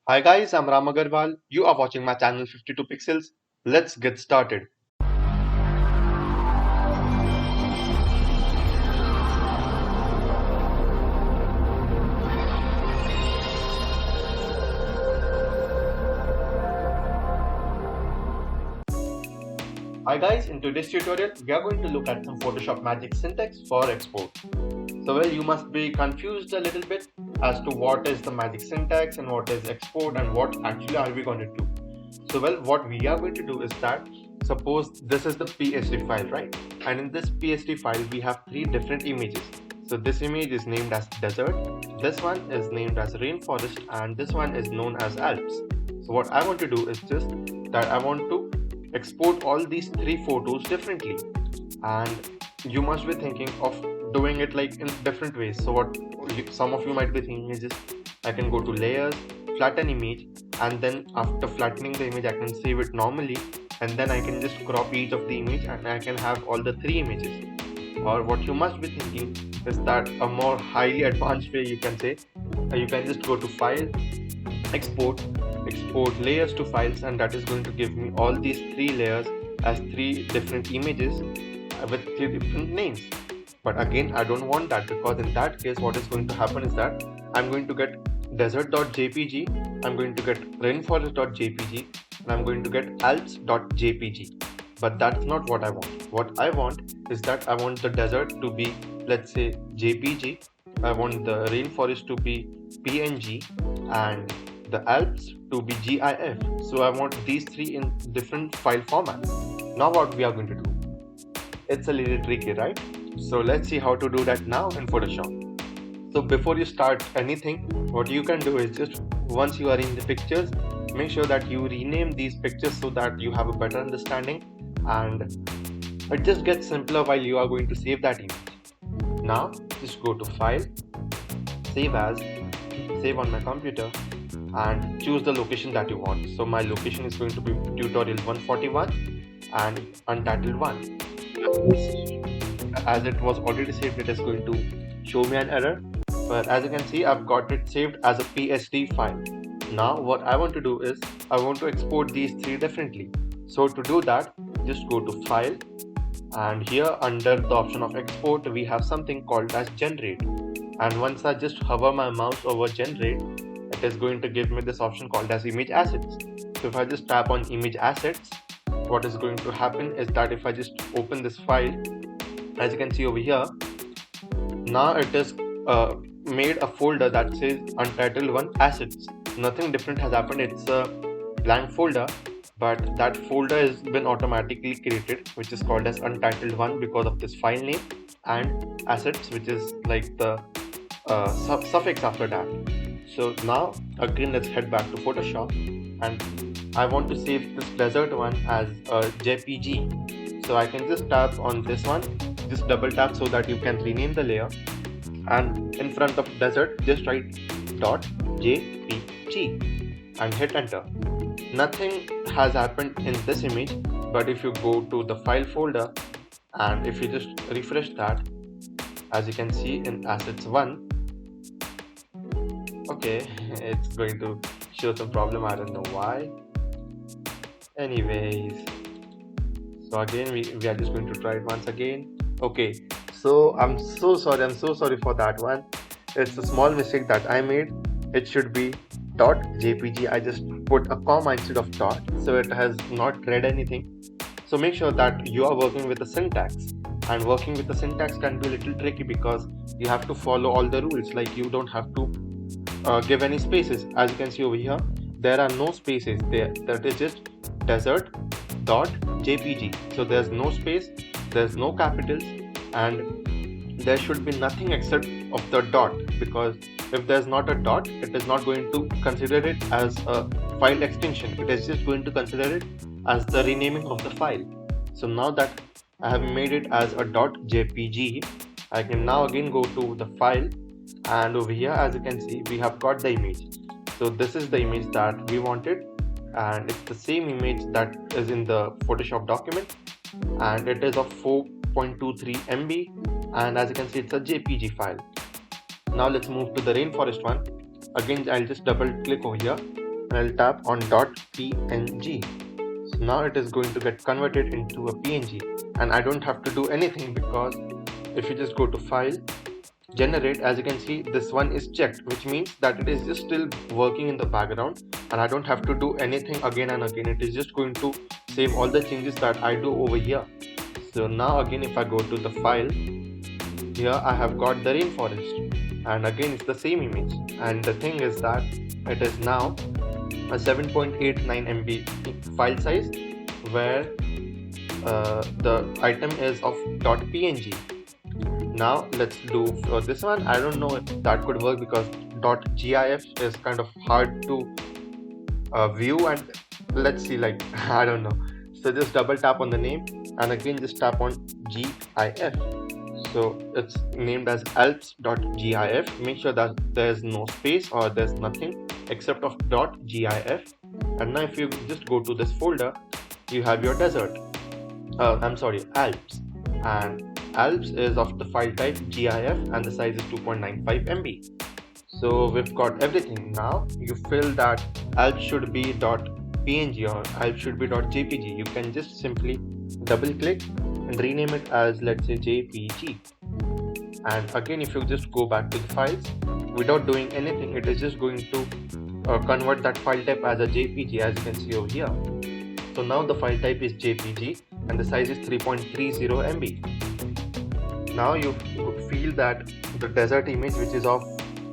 Hi guys, I'm Agarwal. You are watching my channel 52 Pixels. Let's get started. Hi guys, in today's tutorial, we are going to look at some Photoshop magic syntax for export. So well, you must be confused a little bit as to what is the magic syntax and what is export and what actually are we going to do. So well, what we are going to do is that suppose this is the PSD file, right? And in this PSD file, we have three different images. So this image is named as desert, this one is named as rainforest, and this one is known as Alps. So what I want to do is just that I want to export all these three photos differently, and you must be thinking of doing it like in different ways. So what some of you might be thinking is just I can go to layers, flatten image, and then after flattening the image I can save it normally, and then I can just crop each of the image and I can have all the three images. Or what you must be thinking is that a more highly advanced way you can say, you can just go to file, export layers to files, and that is going to give me all these three layers as three different images with three different names. But again, I don't want that, because in that case what is going to happen is that I'm going to get desert.jpg, I'm going to get rainforest.jpg, and I'm going to get alps.jpg. But that's not what I want. What I want is that I want the desert to be, let's say, jpg, I want the rainforest to be png, and the Alps to be GIF. So I want these three in different file formats. Now what we are going to do? It's a little tricky, right? So let's see how to do that now in Photoshop. So before you start anything, what you can do is just once you are in the pictures, make sure that you rename these pictures so that you have a better understanding, and it just gets simpler while you are going to save that image. Now just go to File, Save As, Save on my computer, and choose the location that you want. So my location is going to be tutorial 141 and untitled 1. As it was already saved, it is going to show me an error, but as you can see, I've got it saved as a PSD file. Now what I want to do is I want to export these three differently. So to do that, just go to File, and here under the option of export we have something called as generate, and once I just hover my mouse over generate, it is going to give me this option called as image assets. So if I just tap on image assets, what is going to happen is that if I just open this file, as you can see over here, now it is made a folder that says untitled 1 assets. Nothing different has happened, it's a blank folder, but that folder has been automatically created, which is called as untitled 1 because of this file name, and assets, which is like the suffix after that. So now again let's head back to Photoshop, and I want to save this desert one as a JPG. So I can just tap on this one, just double tap so that you can rename the layer, and in front of desert just write .jpg and hit enter. Nothing has happened in this image, but if you go to the file folder and if you just refresh that, as you can see in assets 1, okay, it's going to show some problem, I don't know why. Anyways, so again we are just going to try it once again. Okay, so I'm so sorry for that one. It's a small mistake that I made. It should be .jpg. I just put a comma instead of dot, so it has not read anything. So make sure that you are working with the syntax, and working with the syntax can be a little tricky because you have to follow all the rules. Like you don't have to give any spaces. As you can see over here, there are no spaces there. That is just desert.jpg. So there's no space, there's no capitals, and there should be nothing except of the dot, because if there's not a dot, it is not going to consider it as a file extension. It is just going to consider it as the renaming of the file. So now that I have made it as a .jpg, I can now again go to the file, and over here as you can see we have got the image. So this is the image that we wanted, and it's the same image that is in the Photoshop document, and it is of 4.23 MB, and as you can see it's a JPG file. Now let's move to the rainforest one. Again I'll just double click over here, and I'll tap on .png. So now it is going to get converted into a PNG, and I don't have to do anything because if you just go to File, Generate, as you can see this one is checked, which means that it is just still working in the background and I don't have to do anything again and again. It is just going to save all the changes that I do over here. So now again, if I go to the file, here I have got the rainforest, and again it's the same image, and the thing is that it is now a 7.89 MB file size, where the item is of .png. Now let's do for this one. I don't know if that could work because .gif is kind of hard to view, and let's see, like I don't know. So just double tap on the name and again just tap on GIF. So it's named as alps.gif. Make sure that there's no space or there's nothing except of .gif. And now if you just go to this folder, you have your desert. Alps. And Alps is of the file type GIF and the size is 2.95 MB. So we've got everything. Now you feel that Alps should be .png or Alps should be .jpg. You can just simply double click and rename it as, let's say, JPG. And again, if you just go back to the files without doing anything, it is just going to convert that file type as a JPG, as you can see over here. So now the file type is JPG and the size is 3.30 MB. Now you feel that the desert image, which is of,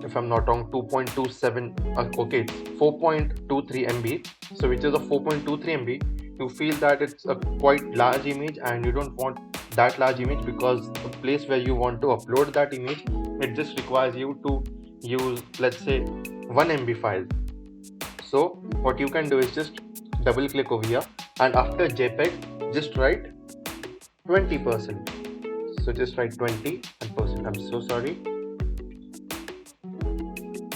if I'm not wrong, 2.27, okay, it's 4.23 MB. So which is a 4.23 MB. You feel that it's a quite large image and you don't want that large image, because the place where you want to upload that image, it just requires you to use, let's say, 1 MB file. So what you can do is just double click over here, and after JPEG just write 20%. So just write 20 and percent. I'm so sorry.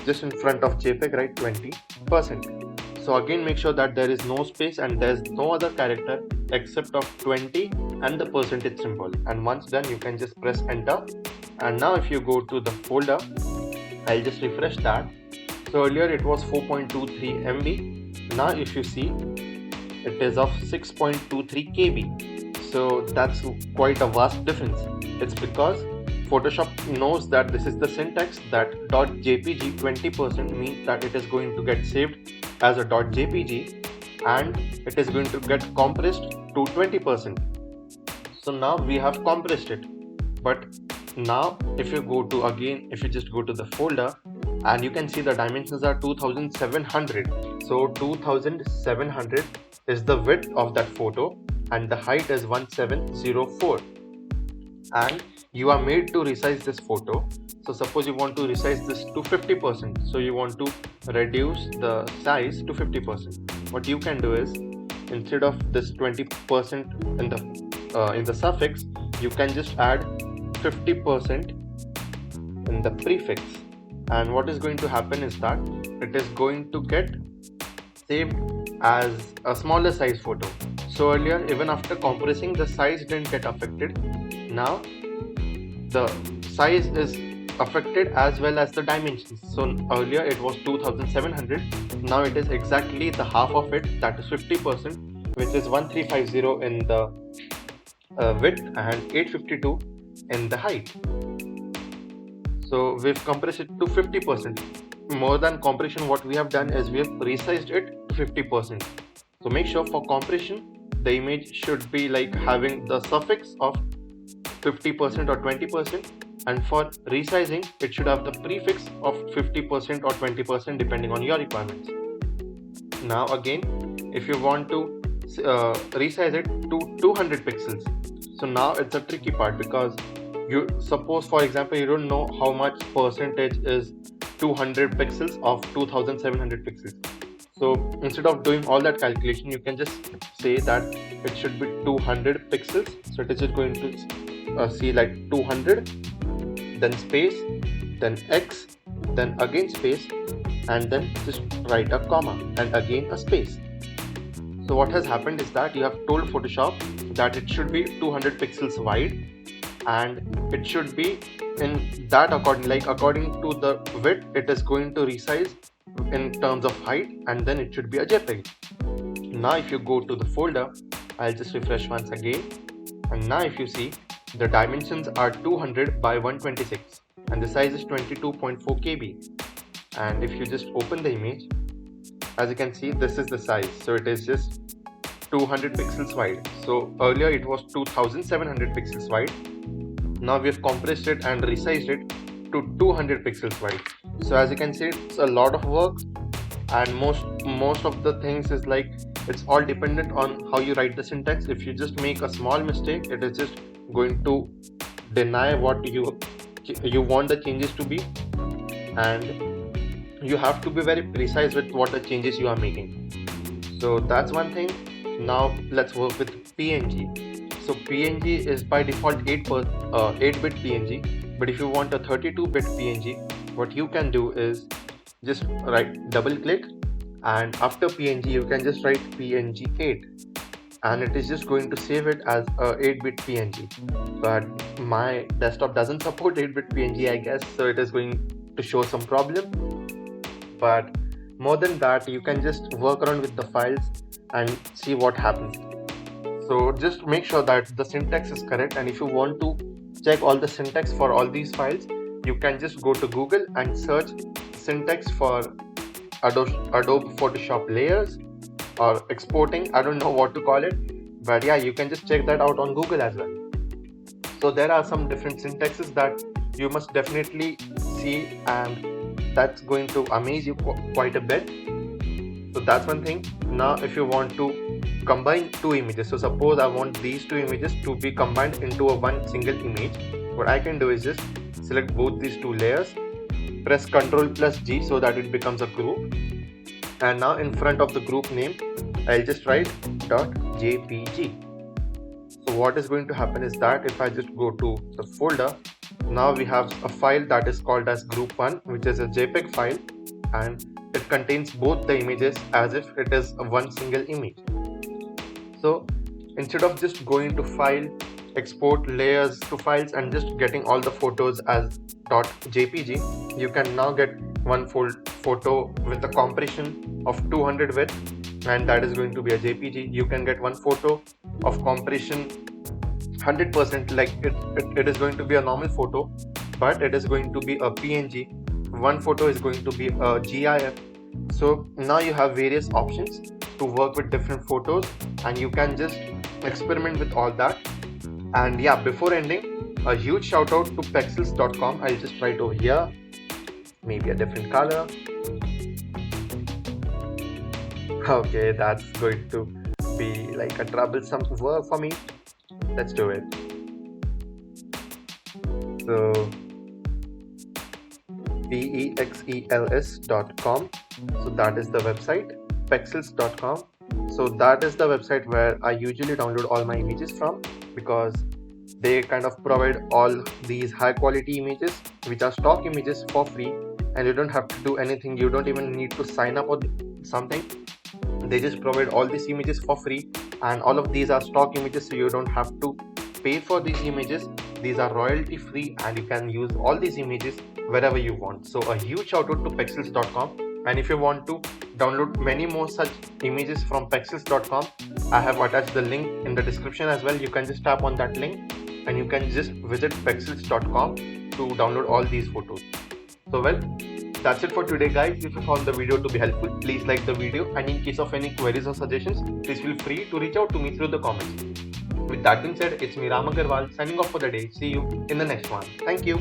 Just in front of JPEG write 20%. So again, make sure that there is no space and there's no other character except of 20 and the percentage symbol. And once done, you can just press enter. And now if you go to the folder, I'll just refresh that. So earlier it was 4.23 MB. Now if you see, it is of 6.23 KB. So that's quite a vast difference. It's because Photoshop knows that this is the syntax, that .jpg 20% means that it is going to get saved as a .jpg and it is going to get compressed to 20%. So now we have compressed it. But now if you go to, again, if you just go to the folder, and you can see the dimensions are 2700. So 2700 is the width of that photo and the height is 1704. And you are made to resize this photo. So suppose you want to resize this to 50%. So you want to reduce the size to 50%. What you can do is, instead of this 20% in the suffix, you can just add 50% in the prefix. And what is going to happen is that it is going to get saved as a smaller size photo. So earlier, even after compressing, the size didn't get affected. Now the size is affected as well as the dimensions. So earlier it was 2700. Now it is exactly the half of it, that is 50%, which is 1350 in the width and 852 in the height. So we've compressed it to 50%. More than compression, what we have done is we have resized it to 50%. So make sure for compression, the image should be like having the suffix of 50% or 20%, and for resizing it should have the prefix of 50% or 20% depending on your requirements. Now again, if you want to resize it to 200 pixels, so now it's a tricky part, because you suppose, for example, you don't know how much percentage is 200 pixels of 2700 pixels. So instead of doing all that calculation, you can just say that it should be 200 pixels. So it is just going to see like 200, then space, then X, then again space, and then just write a comma and again a space. So what has happened is that you have told Photoshop that it should be 200 pixels wide, and it should be in that according to the width, it is going to resize in terms of height, and then it should be a JPEG. Now if you go to the folder, I'll just refresh once again, and now if you see, the dimensions are 200 by 126 and the size is 22.4 KB. And if you just open the image, as you can see, this is the size, so it is just 200 pixels wide. So earlier it was 2700 pixels wide. Now we have compressed it and resized it to 200 pixels wide. So as you can see, it's a lot of work, and most of the things is like, it's all dependent on how you write the syntax. If you just make a small mistake, it is just going to deny what you want the changes to be, and you have to be very precise with what the changes you are making. So that's one thing. Now let's work with PNG. So PNG is by default 8-bit PNG, but if you want a 32-bit PNG, what you can do is just double click, and after PNG you can just write PNG 8, and it is just going to save it as a 8-bit PNG. But my desktop doesn't support 8-bit PNG, I guess, so it is going to show some problem. But more than that, you can just work around with the files and see what happens. So just make sure that the syntax is correct, and if you want to check all the syntax for all these files, you can just go to Google and search syntax for Adobe Photoshop layers or exporting. I don't know what to call it, but yeah, you can just check that out on Google as well. So there are some different syntaxes that you must definitely see, and that's going to amaze you quite a bit. So that's one thing. Now if you want to combine two images, so suppose I want these two images to be combined into one single image, what I can do is just select both these two layers, press Ctrl+G so that it becomes a group, and now in front of the group name I'll just write .jpg. So what is going to happen is that if I just go to the folder, now we have a file that is called as group1, which is a JPEG file, and it contains both the images as if it is one single image. So instead of just going to file, export layers to files and just getting all the photos as .jpg, you can now get one full photo with a compression of 200 width, and that is going to be a JPG. You can get one photo of compression 100%, like it is going to be a normal photo, but it is going to be a PNG. One photo is going to be a GIF. So now you have various options to work with different photos, and you can just experiment with all that. And yeah, before ending, a huge shout out to Pexels.com. I'll just write over here, maybe a different color. Okay, that's going to be like a troublesome work for me. Let's do it. So Pexels.com, so that is the website. Pexels.com, so that is the website where I usually download all my images from, because they kind of provide all these high quality images which are stock images for free, and you don't have to do anything. You don't even need to sign up or something. They just provide all these images for free, and all of these are stock images, so you don't have to pay for these images. These are royalty free, and you can use all these images wherever you want. So a huge shout out to Pexels.com. And if you want to download many more such images from Pexels.com, I have attached the link in the description as well. You can just tap on that link and you can just visit Pexels.com to download all these photos. So well, that's it for today guys. If you found the video to be helpful, please like the video, and in case of any queries or suggestions, please feel free to reach out to me through the comments. With that being said, it's me Agarwal signing off for the day. See you in the next one. Thank you.